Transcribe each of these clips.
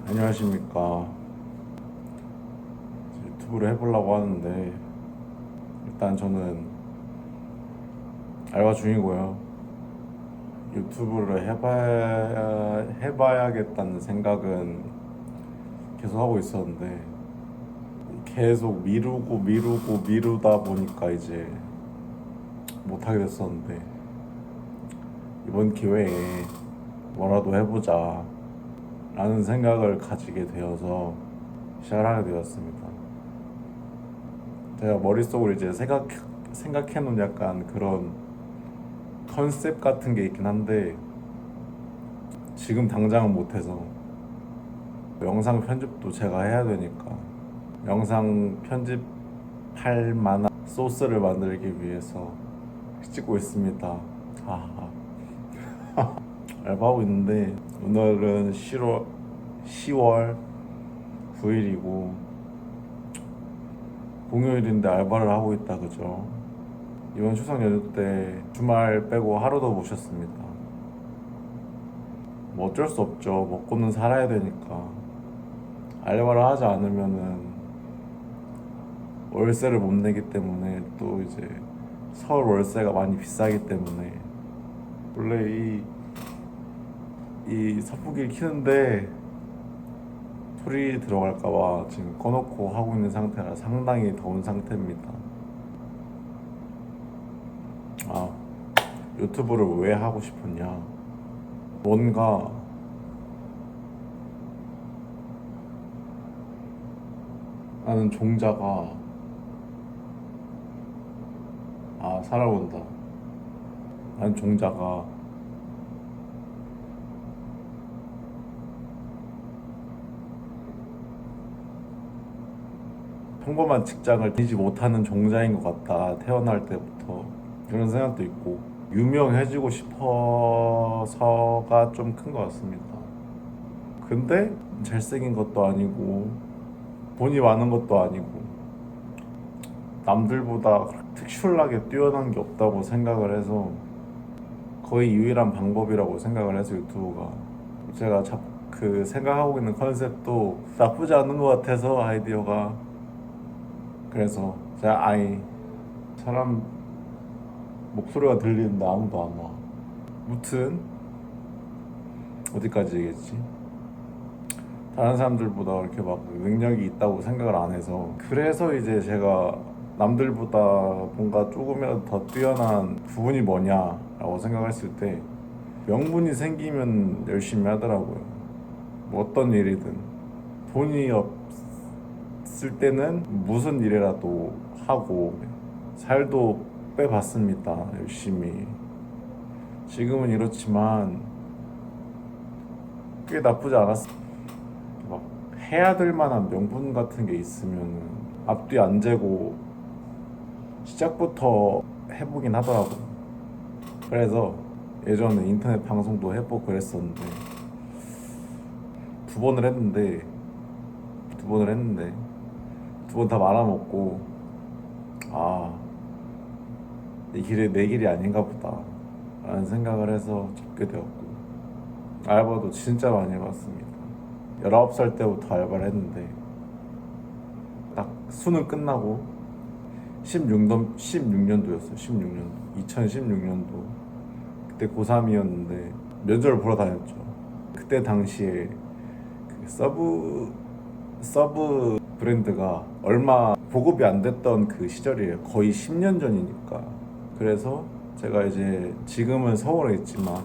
안녕하십니까. 유튜브를 해보려고 하는데 일단 저는 알바 중이고요. 유튜브를 해봐야겠다는 생각은 계속 하고 있었는데 계속 미루다 보니까 이제 못하게 됐었는데 이번 기회에 뭐라도 해보자 라는 생각을 가지게 되어서 시작을 하게 되었습니다. 제가 머릿속으로 이제 생각해놓은 약간 그런 컨셉 같은 게 있긴 한데 지금 당장은 못해서 영상 편집도 제가 해야 되니까 영상 편집할 만한 소스를 만들기 위해서 찍고 있습니다. 알바하고 있는데 오늘은 10월 9일이고 공휴일인데 알바를 하고 있다 그죠? 이번 추석 연휴 때 주말 빼고 하루도 못 쉬었습니다. 뭐 어쩔 수 없죠. 먹고는 살아야 되니까. 알바를 하지 않으면은 월세를 못 내기 때문에 또 이제 서울 월세가 많이 비싸기 때문에 원래 이 선풍기를 켜는데 소리 들어갈까봐 지금 꺼놓고 하고 있는 상태라 상당히 더운 상태입니다. 아, 유튜브를 왜 하고 싶었냐? 뭔가 나는 종자가 살아본다. 나는 종자가 평범한 직장을 다니지 못하는 종자인 것 같다. 태어날 때부터 그런 생각도 있고 유명해지고 싶어서가 좀 큰 것 같습니다. 근데 잘생긴 것도 아니고 돈이 많은 것도 아니고 남들보다 특출나게 뛰어난 게 없다고 생각을 해서 거의 유일한 방법이라고 생각을 해서 유튜브가 제가 그 생각하고 있는 컨셉도 나쁘지 않은 것 같아서 아이디어가 그래서 제가 사람 목소리가 들리는데 아무도 안 와. 무튼 어디까지 얘기했지? 다른 사람들보다 이렇게 막 능력이 있다고 생각을 안 해서 그래서 이제 제가 남들보다 뭔가 조금이라도 더 뛰어난 부분이 뭐냐라고 생각했을 때 명분이 생기면 열심히 하더라고요. 뭐 어떤 일이든 돈이 없을 때는 무슨 일이라도 하고 살도 빼봤습니다. 열심히. 지금은 이렇지만 꽤 나쁘지 않았어요. 막 해야 될 만한 명분 같은 게 있으면 앞뒤 안 재고 시작부터 해보긴 하더라고요. 그래서 예전에 인터넷 방송도 해보고 그랬었는데 두 번을 했는데 두 번 다 말아먹고 이 길이 내 길이 아닌가 보다 라는 생각을 해서 접게 되었고 알바도 진짜 많이 해봤습니다. 19살 때부터 알바를 했는데 딱 수능 끝나고 16년도였어요. 2016년도 그때 고3이었는데 면접을 보러 다녔죠. 그때 당시에 그 서브 브랜드가 얼마 보급이 안 됐던 그 시절이에요. 거의 10년 전이니까. 그래서 제가 이제 지금은 서울에 있지만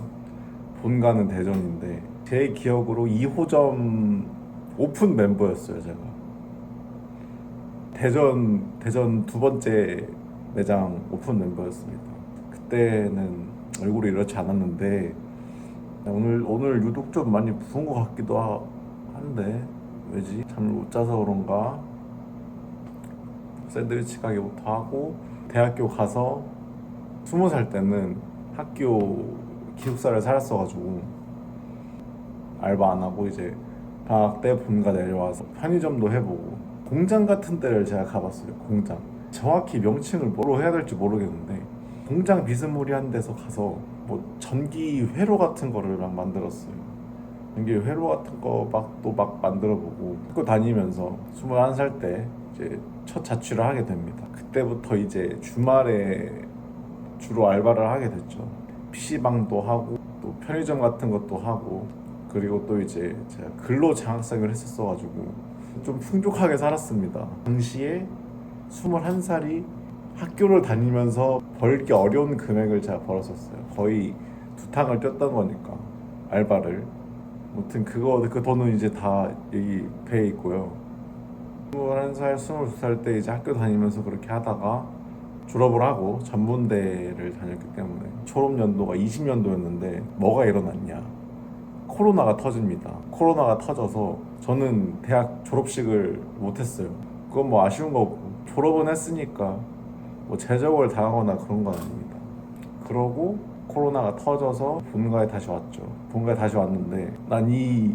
본가는 대전인데 제 기억으로 2호점 오픈 멤버였어요. 제가 대전 두 번째 매장 오픈 멤버였습니다. 그때는 얼굴이 이렇지 않았는데 오늘 유독 좀 많이 부은 것 같기도 한데 왜지? 잠을 못 자서 그런가? 샌드위치 가게부터 하고 대학교 가서 20살 때는 학교 기숙사를 살았어가지고 알바 안 하고 이제 방학 때 본가 내려와서 편의점도 해보고 공장 같은 데를 제가 가봤어요. 공장 정확히 명칭을 뭐로 해야 될지 모르겠는데 공장 비스무리한 데서 가서 뭐 전기 회로 같은 거를 막 만들었어요. 연기 회로 같은 거 막 만들어보고 학교 다니면서 21살 때 이제 첫 자취를 하게 됩니다. 그때부터 이제 주말에 주로 알바를 하게 됐죠. PC방도 하고 또 편의점 같은 것도 하고, 그리고 또 이제 제가 근로 장학생을 했었어가지고 좀 풍족하게 살았습니다. 당시에 21살이 학교를 다니면서 벌기 어려운 금액을 제가 벌었었어요. 거의 두 탕을 뛰었던 거니까 알바를. 아무튼 그 돈은 이제 다 여기 배에 있고요. 21살, 22살 때 이제 학교 다니면서 그렇게 하다가 졸업을 하고 전문대를 다녔기 때문에 졸업 연도가 20년도였는데 뭐가 일어났냐? 코로나가 터집니다. 코로나가 터져서 저는 대학 졸업식을 못했어요. 그건 뭐 아쉬운 거고, 졸업은 했으니까 뭐 제적을 당하거나 그런 건 아닙니다. 그러고 코로나가 터져서 본가에 다시 왔죠. 본가에 다시 왔는데 난 이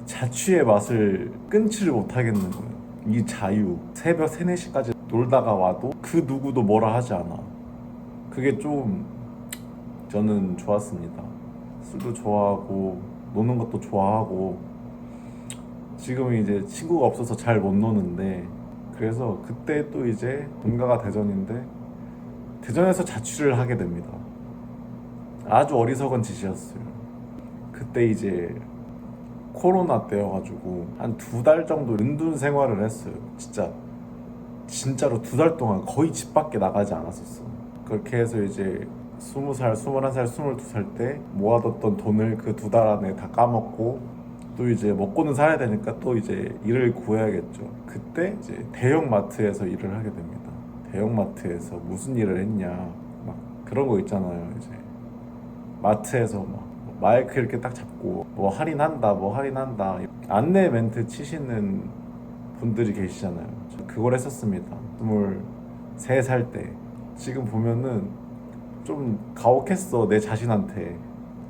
자취의 맛을 끊지를 못하겠는 거예요. 이 자유, 새벽 3, 4시까지 놀다가 와도 그 누구도 뭐라 하지 않아. 그게 좀 저는 좋았습니다. 술도 좋아하고 노는 것도 좋아하고, 지금은 이제 친구가 없어서 잘 못 노는데, 그래서 그때 또 이제 본가가 대전인데 대전에서 자취를 하게 됩니다. 아주 어리석은 짓이었어요. 그때 이제 코로나 때여가지고 한 2달 정도 은둔 생활을 했어요. 진짜로 2달 동안 거의 집 밖에 나가지 않았었어. 그렇게 해서 이제 20살, 21살, 22살 때 모아뒀던 돈을 그 2달 안에 다 까먹고, 또 이제 먹고는 살아야 되니까 또 이제 일을 구해야겠죠. 그때 이제 대형마트에서 일을 하게 됩니다. 대형마트에서 무슨 일을 했냐, 막 그런 거 있잖아요. 이제 마트에서 막 마이크 이렇게 딱 잡고 뭐 할인한다, 뭐 할인한다, 안내 멘트 치시는 분들이 계시잖아요. 저 그걸 했었습니다. 23살 때. 지금 보면은 좀 가혹했어, 내 자신한테.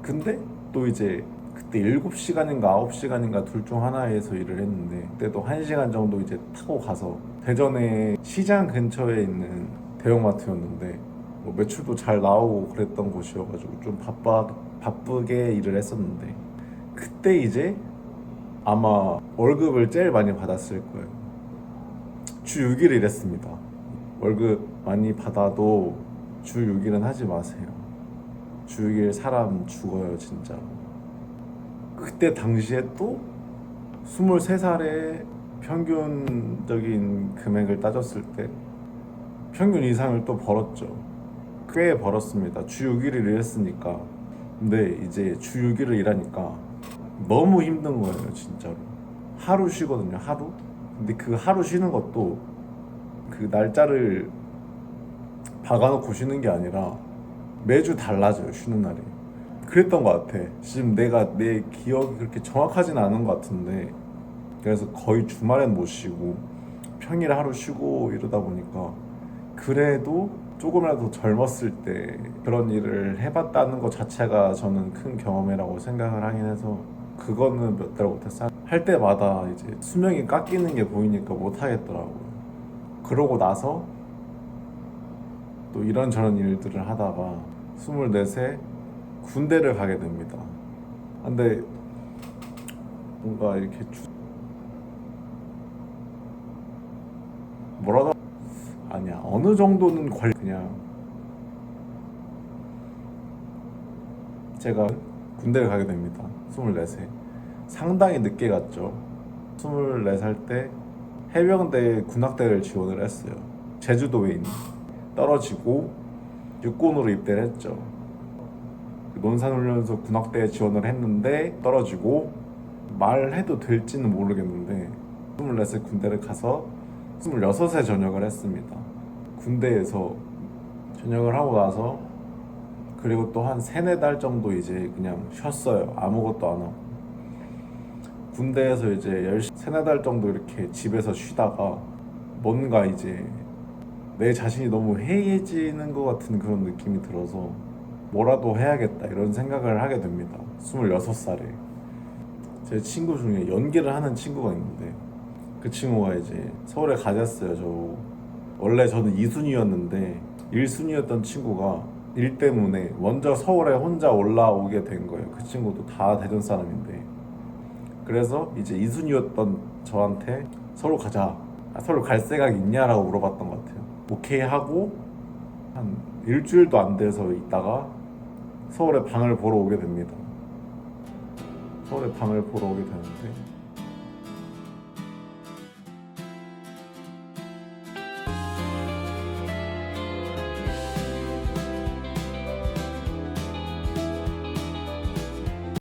근데 또 이제 그때 7시간인가 9시간인가 둘 중 하나에서 일을 했는데, 그때도 1시간 정도 이제 타고 가서, 대전에 시장 근처에 있는 대형마트였는데 뭐 매출도 잘 나오고 그랬던 곳이어가지고 좀 바쁘게 일을 했었는데, 그때 이제 아마 월급을 제일 많이 받았을 거예요. 주 6일 일했습니다. 월급 많이 받아도 주 6일은 하지 마세요. 주 6일 사람 죽어요, 진짜로. 그때 당시에 또 23살에 평균적인 금액을 따졌을 때 평균 이상을 또 벌었죠. 꽤 벌었습니다. 주 6일을 일했으니까. 근데 이제 주 6일을 일하니까 너무 힘든 거예요, 진짜로. 하루 쉬거든요, 하루. 근데 그 하루 쉬는 것도 그 날짜를 박아놓고 쉬는 게 아니라 매주 달라져요, 쉬는 날이. 그랬던 것 같아. 지금 내 기억이 그렇게 정확하진 않은 것 같은데, 그래서 거의 주말엔 못 쉬고 평일에 하루 쉬고 이러다 보니까, 그래도 조금이라도 젊었을 때 그런 일을 해봤다는 것 자체가 저는 큰 경험이라고 생각을 하긴 해서, 그거는 몇 달 못했어요. 할 때마다 이제 수명이 깎이는 게 보이니까 못 하겠더라고요. 그러고 나서 또 이런저런 일들을 하다가 24세 군대를 가게 됩니다. 근데 뭔가 이렇게 뭐라도 아니야, 어느 정도는 그냥 제가 군대를 가게 됩니다. 24세. 상당히 늦게 갔죠. 24살 때 해병대 군악대를 지원을 했어요. 제주도에 있는. 떨어지고 육군으로 입대를 했죠. 논산훈련소 군악대에 지원을 했는데 떨어지고, 말해도 될지는 모르겠는데 24세 군대를 가서 26세 전역을 했습니다. 군대에서 전역을 하고 나서, 그리고 또 한 3-4달 정도 이제 그냥 쉬었어요. 아무것도 안 하고. 군대에서 이제 3-4달 정도 이렇게 집에서 쉬다가 뭔가 이제 내 자신이 너무 해이해지는 것 같은 그런 느낌이 들어서 뭐라도 해야겠다 이런 생각을 하게 됩니다. 26살에. 제 친구 중에 연기를 하는 친구가 있는데, 그 친구가 이제 서울에 가졌어요. 원래 저는 2순위였는데 1순위였던 친구가 일 때문에 먼저 서울에 혼자 올라오게 된 거예요. 그 친구도 다 대전 사람인데. 그래서 이제 2순위였던 저한테 서울 가자, 서울 갈 생각 있냐라고 물어봤던 것 같아요. 오케이 하고 한 일주일도 안 돼서 있다가 서울에 방을 보러 오게 됩니다. 서울에 방을 보러 오게 되는데